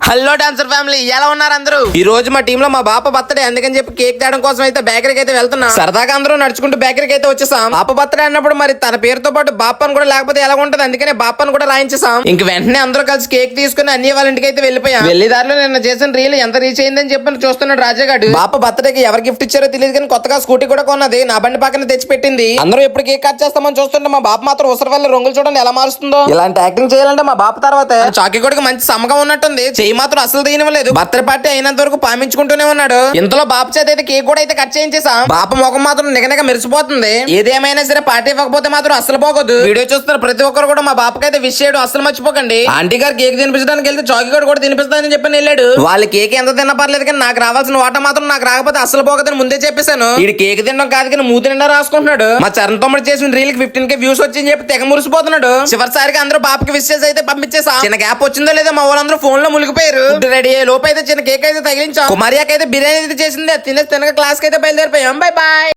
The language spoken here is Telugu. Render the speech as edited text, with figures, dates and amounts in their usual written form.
హలో డాన్సర్ ఫ్యామిలీ, ఎలా ఉన్నారు అందరూ? ఈ రోజు మా టీమ్ లో మా బాప బర్త్డే, అందుకని చెప్పి కేక్ తేడం కోసం అయితే బేకరీకి అయితే వెళ్తున్నా. సరదాగా అందరూ నడుచుకుంటూ బేకరీకి అయితే వచ్చేసాం. బాప బర్త్డే అన్నప్పుడు మరి తన పేరుతో పాటు బాపన్ కూడా లేకపోతే ఎలా ఉంటది, అందుకనే బాపన్ కూడా రాయించేసాం. ఇంక వెంటనే అందరూ కలిసి కేక్ తీసుకుని అన్ని వాళ్ళ ఇంటికి అయితే వెళ్ళిపోయాం. వెళ్లి దారిలో నిన్న చేసిన రీల్ ఎంత రీచ్ అయిందని చెప్పి చూస్తున్నాడు రాజాగాడు. బాప బర్త్డేకి ఎవరు గిఫ్ట్ ఇచ్చారో తెలియదు కానీ కొత్తగా స్కూటీ కూడా కొన్నది, నా బండి పక్కన తెచ్చి పెట్టింది. అందరూ ఎప్పుడు కేక్ కట్ చేస్తామని చూస్తుంటే మా బాప మాత్రం ఉసర వల్ల రంగులు చూడండి ఎలా మారుస్తుందో. ఇలాంటి యాక్టింగ్ చేయాలంటే మా బాప తర్వాత చాకీ కూడా మంచి సమగం ఉన్నట్టుంది, చెయ్యి మాత్రం అసలు తీయనివ్వలేదు. బర్త్డే పార్టీ అయినంత వరకు పామించుకుంటూనే ఉన్నాడు. ఇంతలో బాప చేత అయితే కేక్ కూడా అయితే కట్ చేయించేసాం. బాప ముఖం మాత్రం నిగనగ మెరిసిపోతుంది. ఏదేమైనా సరే పార్టీ ఇవ్వకపోతే మాత్రం అసలు పోకూడదు. వీడియో చూస్తున్న ప్రతి ఒక్కరు కూడా మా బాపకైతే విష్ చేయడం అసలు మర్చిపోకండి. ఆంటీ గారు కేక్ తినిపించడానికి వెళ్తే చాకీ కూడా తినిపిస్తానని చెప్పి వెళ్ళాడు. వాళ్ళ కేక్ ఎంత తిన్నా పర్లేదు కానీ నాకు రావాల్సిన వాటా మాత్రం నాకు రాకపోతే అసలు పోకదని ముందే చెప్పేశాను. వీడు కేక్ తినడం కాదు కానీ మూతి నిండా రాసుకుంటున్నాడు. మా చరణ్ తమ్ముడు చేసిన రీల్ కి 15K వ్యూస్ వచ్చి చెప్పి తెగ మురిసిపోతున్నాడు. చివరిసారిగా అందరూ బాపకి విష్ చేసి అయితే పంపించేసాం. చిన్న గ్యాప్ వచ్చిందో లేదో మా వాళ్ళందరూ ఫోన్ లో మునిగిపోయారు. రెడీ అయ్యే లోపు అయితే చిన్న కేక్ అయితే తగిలించాం. కుమారియాకి అయితే బిర్యానీ అయితే చేసింది, తినేసి తినక క్లాస్ కి అయితే బయలుదేరిపోయాం. Bye bye.